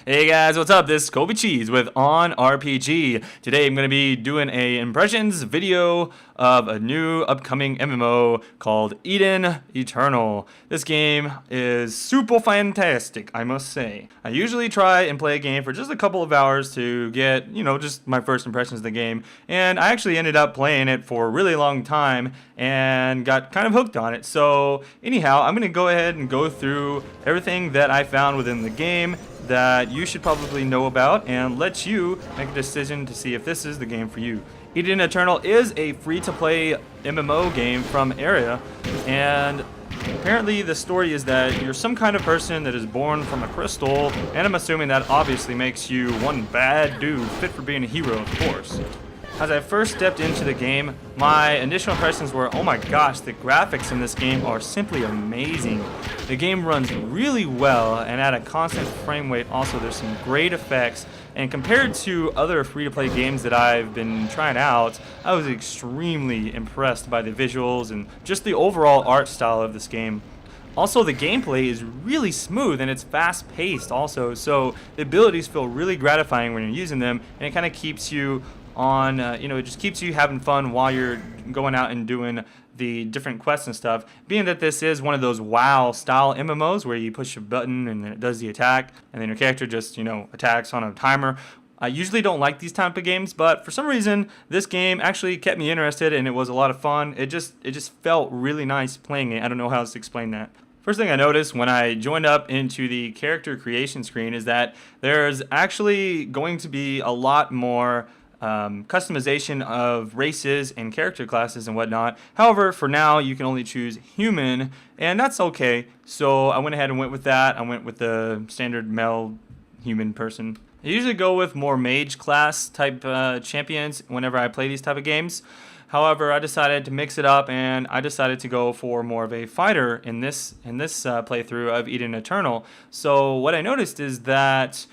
Hey guys, what's up? This is ColbyCheeZe with OnRPG. Today I'm going to be doing a impressions video of a new upcoming MMO called Eden Eternal. This game is super fantastic, I must say. I usually try and play a game for just a couple of hours to get, just my first impressions of the game. And I actually ended up playing it for a really long time and got kind of hooked on it. So anyhow, I'm going to go ahead and go through everything that I found within the game that you should probably know about and let you make a decision to see if this is the game for you. Eden Eternal is a free-to-play MMO game from Area, and apparently the story is that you're some kind of person that is born from a crystal, and I'm assuming that obviously makes you one bad dude fit for being a hero, of course. As I first stepped into the game, my initial impressions were, oh my gosh, the graphics in this game are simply amazing. The game runs really well, and at a constant frame rate also there's some great effects, and compared to other free-to-play games that I've been trying out, I was extremely impressed by the visuals and just the overall art style of this game. Also, the gameplay is really smooth and it's fast-paced also, so the abilities feel really gratifying when you're using them, and it kind of keeps you on, it just keeps you having fun while you're going out and doing the different quests and stuff. Being that this is one of those WoW style MMOs where you push a button and then it does the attack, and then your character just, attacks on a timer. I usually don't like these type of games, but for some reason, this game actually kept me interested and it was a lot of fun. It just felt really nice playing it. I don't know how else to explain that. First thing I noticed when I joined up into the character creation screen is that there's actually going to be a lot more customization of races and character classes and whatnot. However, for now you can only choose human, and that's okay. So I went ahead and went with that. I went with the standard male human person. I usually go with more mage class type champions whenever I play these type of games. However, I decided to mix it up, and I decided to go for more of a fighter in this playthrough of Eden Eternal. So what I noticed is that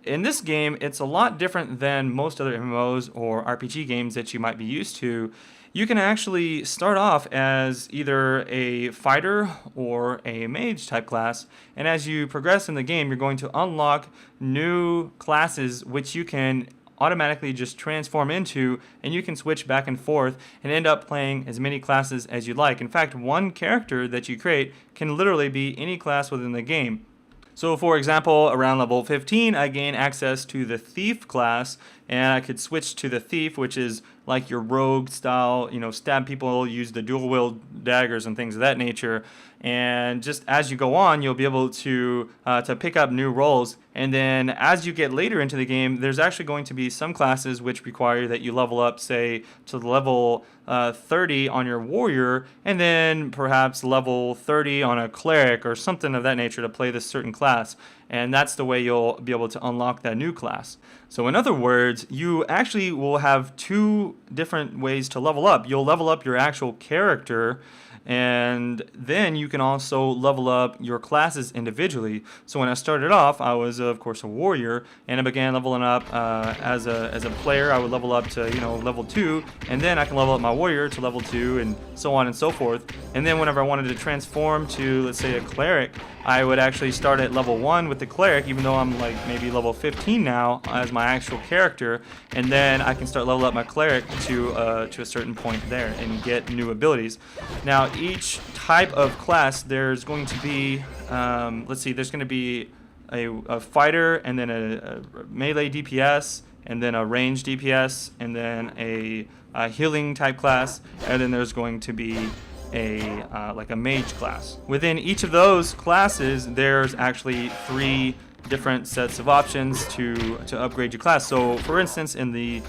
in this game, it's a lot different than most other MMOs or RPG games that you might be used to. You can actually start off as either a fighter or a mage type class, and as you progress in the game, you're going to unlock new classes which you can automatically just transform into, and you can switch back and forth and end up playing as many classes as you like. In fact, one character that you create can literally be any class within the game. So for example, around level 15, I gain access to the Thief class, and I could switch to the Thief, which is like your rogue style, stab people, use the dual wield daggers and things of that nature. And just as you go on, you'll be able to pick up new roles. And then as you get later into the game, there's actually going to be some classes which require that you level up, say, to the level 30 on your warrior, and then perhaps level 30 on a cleric or something of that nature to play this certain class. And that's the way you'll be able to unlock that new class. So in other words, you actually will have two different ways to level up. You'll level up your actual character, and then you can also level up your classes individually. So when I started off, I was of course a warrior, and I began leveling up as a player. I would level up to level 2, and then I can level up my warrior to level 2, and so on and so forth. And then whenever I wanted to transform to, let's say, a cleric, I would actually start at level 1 with the cleric, even though I'm like maybe level 15 now as my actual character, and then I can start level up my cleric to a certain point there and get new abilities. Now each type of class, there's going to be there's going to be a fighter, and then a melee DPS, and then a range DPS, and then a healing type class, and then there's going to be like a mage class. Within each of those classes, there's actually 3 different sets of options to upgrade your class. So for instance, in the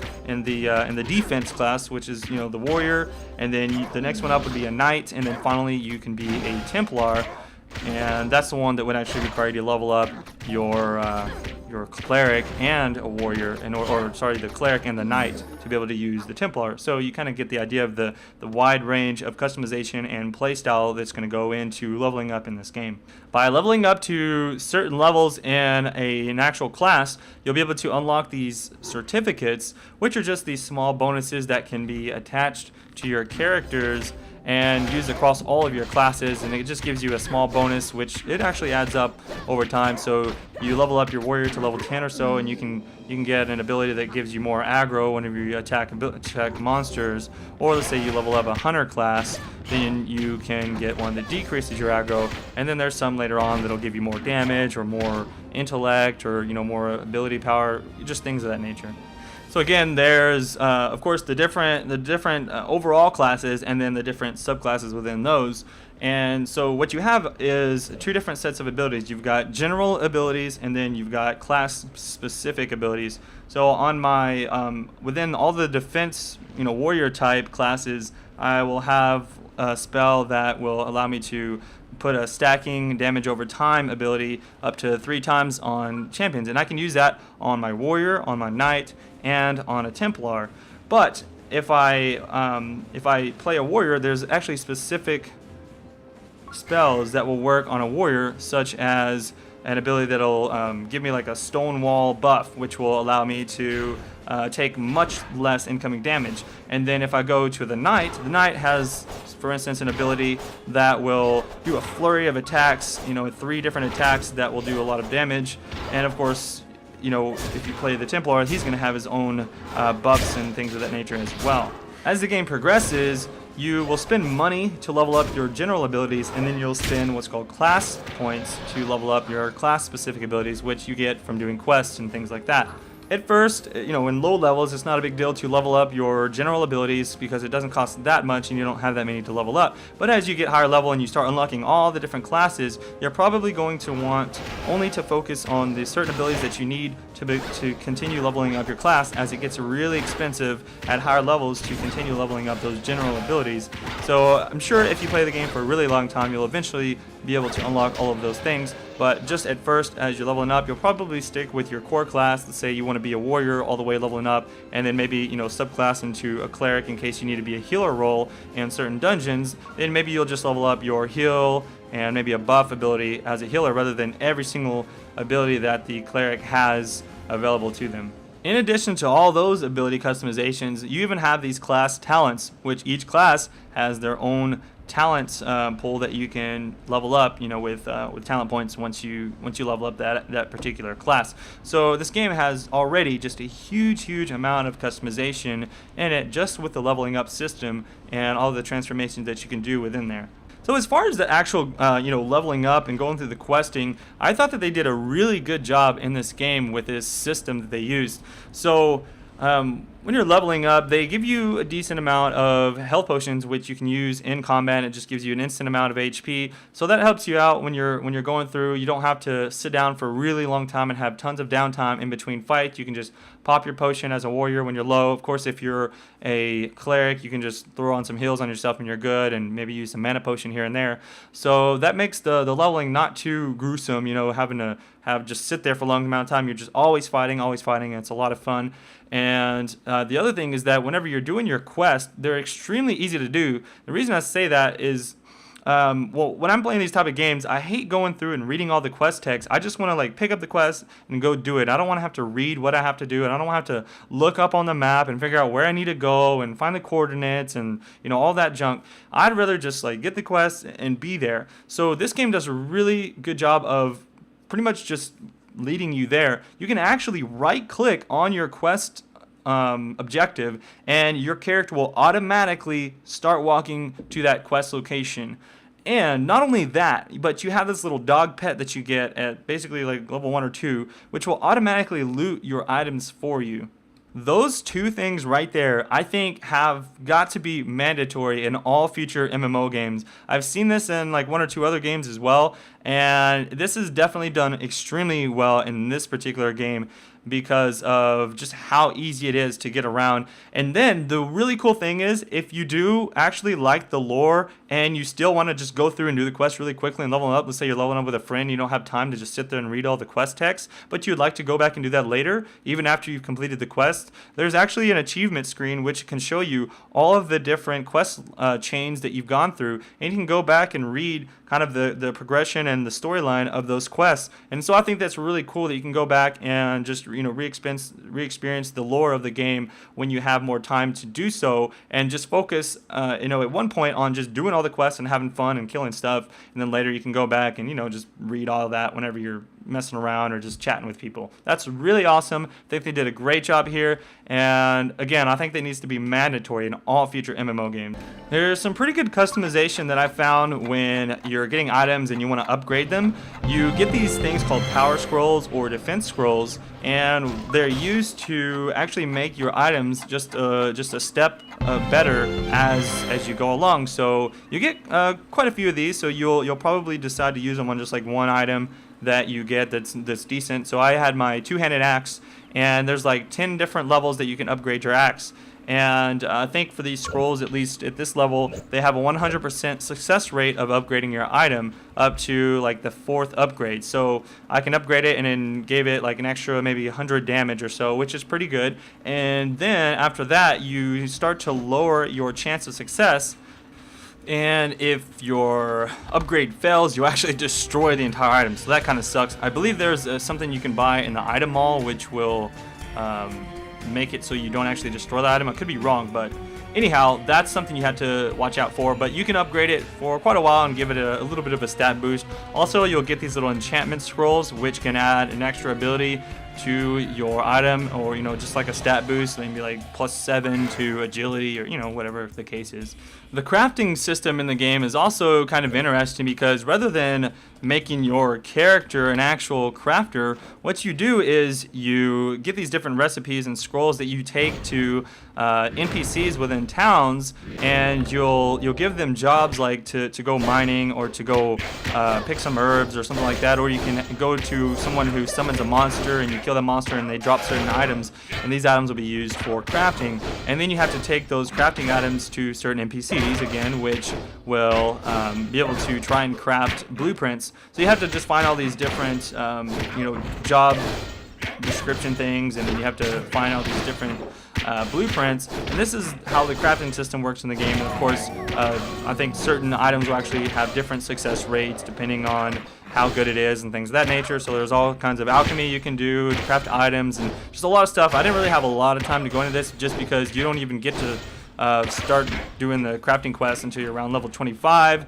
defense class, which is the warrior, and then the next one up would be a knight, and then finally you can be a Templar, and that's the one that would actually require you to level up your cleric and a warrior, the cleric and the knight, to be able to use the Templar. So you kind of get the idea of the wide range of customization and playstyle that's going to go into leveling up in this game. By leveling up to certain levels in an actual class, you'll be able to unlock these certificates, which are just these small bonuses that can be attached to your characters and used across all of your classes, and it just gives you a small bonus, which it actually adds up over time. So you level up your warrior to level 10 or so, and you can get an ability that gives you more aggro whenever you attack monsters. Or let's say you level up a hunter class, then you can get one that decreases your aggro, and then there's some later on that'll give you more damage or more intellect or more ability power, just things of that nature. So again, there's of course the different overall classes, and then the different subclasses within those. And so what you have is two different sets of abilities. You've got general abilities, and then you've got class-specific abilities. So on my within all the defense warrior type classes, I will have a spell that will allow me to put a stacking damage over time ability up to 3 times on champions, and I can use that on my warrior, on my knight, and on a Templar. But if I play a warrior, there's actually specific spells that will work on a warrior, such as an ability that'll give me like a stonewall buff, which will allow me to take much less incoming damage. And then if I go to the knight has, for instance, an ability that will do a flurry of attacks, 3 different attacks that will do a lot of damage. And of course, if you play the Templar, he's going to have his own buffs and things of that nature as well. As the game progresses, you will spend money to level up your general abilities, and then you'll spend what's called class points to level up your class-specific abilities, which you get from doing quests and things like that. At first, in low levels, it's not a big deal to level up your general abilities because it doesn't cost that much and you don't have that many to level up. But as you get higher level and you start unlocking all the different classes, you're probably going to want only to focus on the certain abilities that you need to continue leveling up your class, as it gets really expensive at higher levels to continue leveling up those general abilities. So I'm sure if you play the game for a really long time, you'll eventually be able to unlock all of those things. But just at first, as you're leveling up, you'll probably stick with your core class. Let's say you want to be a warrior all the way leveling up, and then maybe subclass into a cleric in case you need to be a healer role in certain dungeons. Then maybe you'll just level up your heal and maybe a buff ability as a healer, rather than every single ability that the cleric has available to them. In addition to all those ability customizations, you even have these class talents, which each class has their own talents pool that you can level up, with talent points once you level up that particular class. So this game has already just a huge amount of customization in it, just with the leveling up system and all the transformations that you can do within there. So as far as the actual, leveling up and going through the questing, I thought that they did a really good job in this game with this system that they used. So when you're leveling up, they give you a decent amount of health potions, which you can use in combat. It just gives you an instant amount of HP, so that helps you out when you're going through. You don't have to sit down for a really long time and have tons of downtime in between fights. You can just pop your potion as a warrior when you're low. Of course, if you're a cleric, you can just throw on some heals on yourself and you're good, and maybe use some mana potion here and there. So that makes the leveling not too gruesome, having to just sit there for a long amount of time. You're just always fighting, and it's a lot of fun. And the other thing is that whenever you're doing your quest, they're extremely easy to do. The reason I say that is, when I'm playing these type of games, I hate going through and reading all the quest text. I just want to pick up the quest and go do it. I don't want to have to read what I have to do, and I don't want to have to look up on the map and figure out where I need to go and find the coordinates and all that junk. I'd rather just get the quest and be there. So this game does a really good job of pretty much just leading you there. You can actually right click on your quest objective, and your character will automatically start walking to that quest location. And not only that, but you have this little dog pet that you get at basically level 1 or 2, which will automatically loot your items for you. Those two things right there, I think, have got to be mandatory in all future MMO games. I've seen this in 1 or 2 other games as well, and this is definitely done extremely well in this particular game because of just how easy it is to get around. And then the really cool thing is, if you do actually like the lore and you still want to just go through and do the quest really quickly and level up, let's say you're leveling up with a friend, you don't have time to just sit there and read all the quest text, but you'd like to go back and do that later, even after you've completed the quest, there's actually an achievement screen which can show you all of the different quest chains that you've gone through, and you can go back and read kind of the progression and the storyline of those quests. And so I think that's really cool that you can go back and just re-experience the lore of the game when you have more time to do so, and just focus at one point on just doing all the quests and having fun and killing stuff, and then later you can go back and just read all that whenever you're messing around or just chatting with people. That's really awesome. I think they did a great job here, and again, I think that needs to be mandatory in all future MMO games. There's some pretty good customization that I found when you're getting items and you want to upgrade them. You get these things called power scrolls or defense scrolls, and they're used to actually make your items just a step better as you go along. So you get quite a few of these, so you'll probably decide to use them on just like one item that you get that's decent. So I had my two-handed axe, and there's like 10 different levels that you can upgrade your axe. And I think for these scrolls, at least at this level, they have a 100% success rate of upgrading your item up to like the 4th upgrade. So I can upgrade it and then gave it like an extra maybe 100 damage or so, which is pretty good. And then after that, you start to lower your chance of success. And if your upgrade fails, you actually destroy the entire item. So that kind of sucks. I believe there's something you can buy in the item mall which will make it so you don't actually destroy the item. I could be wrong, but anyhow, that's something you have to watch out for. But you can upgrade it for quite a while and give it a little bit of a stat boost. Also, you'll get these little enchantment scrolls which can add an extra ability to your item, or just like a stat boost, maybe like +7 to agility, or whatever the case is. The crafting system in the game is also kind of interesting, because rather than making your character an actual crafter, what you do is you get these different recipes and scrolls that you take to NPCs within towns, and you'll give them jobs like to go mining, or to go pick some herbs or something like that, or you can go to someone who summons a monster and you kill that monster and they drop certain items, and these items will be used for crafting. And then you have to take those crafting items to certain NPCs again, which will be able to try and craft blueprints. So you have to just find all these different job description things, and then you have to find all these different blueprints. And this is how the crafting system works in the game. And of course, I think certain items will actually have different success rates depending on how good it is and things of that nature. So there's all kinds of alchemy you can do to craft items, and just a lot of stuff. I didn't really have a lot of time to go into this, just because you don't even get to start doing the crafting quest until you're around level 25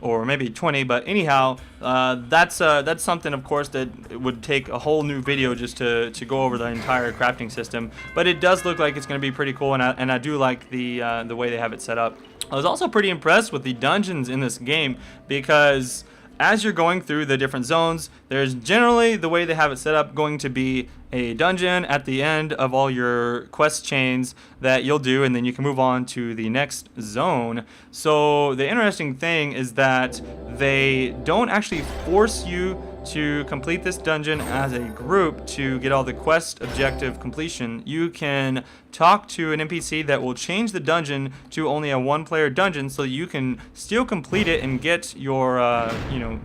or maybe 20. But anyhow, that's something, of course, that would take a whole new video just to go over the entire crafting system. But it does look like it's going to be pretty cool, and I do like the way they have it set up. I was also pretty impressed with the dungeons in this game, because as you're going through the different zones, there's generally, the way they have it set up, going to be a dungeon at the end of all your quest chains that you'll do, and then you can move on to the next zone. So the interesting thing is that they don't actually force you to complete this dungeon as a group to get all the quest objective completion. You can talk to an NPC that will change the dungeon to only a one-player dungeon, so you can still complete it and get your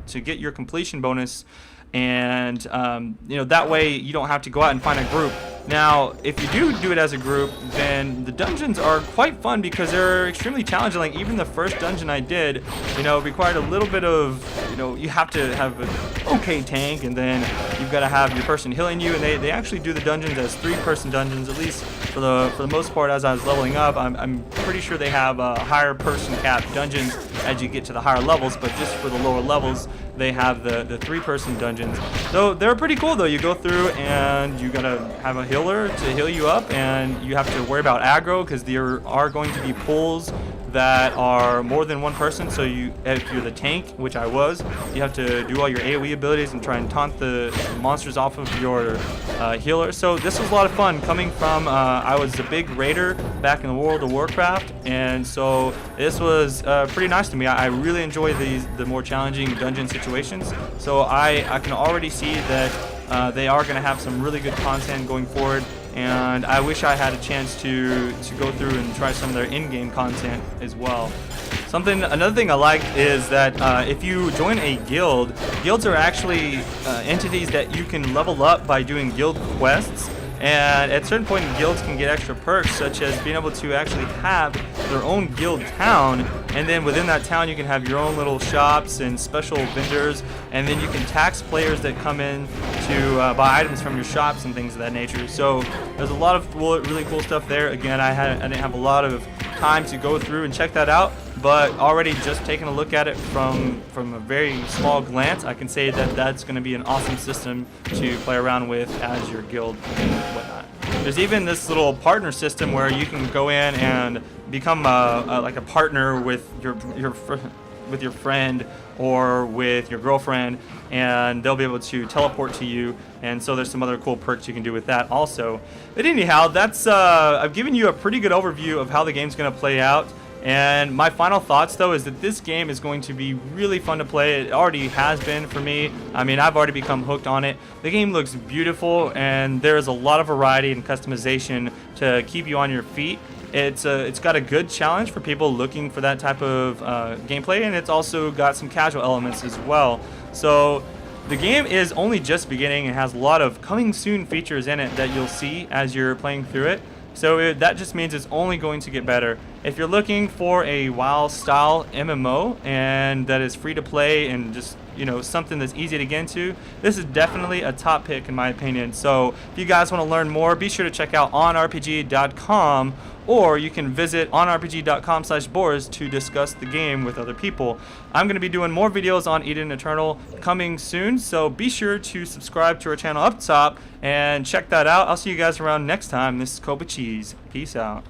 to get your completion bonus. And that way you don't have to go out and find a group. Now, if you do it as a group, then the dungeons are quite fun, because they're extremely challenging. Like, even the first dungeon I did, required a little bit of, you have to have an okay tank, and then you've got to have your person healing you. And they actually do the dungeons as 3-person dungeons, at least for the most part. As I was leveling up, I'm pretty sure they have higher person cap dungeons as you get to the higher levels, but just for the lower levels, they have the 3-person dungeons. So they're pretty cool, though. You go through and you gotta have a healer to heal you up, and you have to worry about aggro, because there are going to be pulls that are more than one person. So if you're the tank, which I was, you have to do all your AoE abilities and try and taunt the monsters off of your healer. So this was a lot of fun, coming from I was a big raider back in the World of Warcraft, and so this was pretty nice to me. I really enjoy the more challenging dungeon situations. So I can already see that they are going to have some really good content going forward, and I wish I had a chance to go through and try some of their in-game content as well. Another thing I like is that if you join a guild, guilds are actually entities that you can level up by doing guild quests. And at a certain point, guilds can get extra perks, such as being able to actually have their own guild town, and then within that town you can have your own little shops and special vendors, and then you can tax players that come in to buy items from your shops and things of that nature. So there's a lot of really cool stuff there. Again, I didn't have a lot of time to go through and check that out, but already just taking a look at it from a very small glance, I can say that that's going to be an awesome system to play around with as your guild and whatnot. There's even this little partner system where you can go in and become like a partner with your friend or with your girlfriend, and they'll be able to teleport to you. And so there's some other cool perks you can do with that also. But anyhow, that's I've given you a pretty good overview of how the game's going to play out. And my final thoughts, though, is that this game is going to be really fun to play. It already has been for me. I mean, I've already become hooked on it. The game looks beautiful, and there's a lot of variety and customization to keep you on your feet. It's got a good challenge for people looking for that type of gameplay, and it's also got some casual elements as well. So the game is only just beginning and has a lot of coming soon features in it that you'll see as you're playing through it. So that just means it's only going to get better. If you're looking for a WoW style MMO and that is free to play and just, you know, something that's easy to get into, this is definitely a top pick in my opinion. So if you guys want to learn more, be sure to check out OnRPG.com, or you can visit onrpg.com/boars to discuss the game with other people. I'm going to be doing more videos on Eden Eternal coming soon, so be sure to subscribe to our channel up top and check that out. I'll see you guys around next time. This is ColbyCheeZe. Peace out.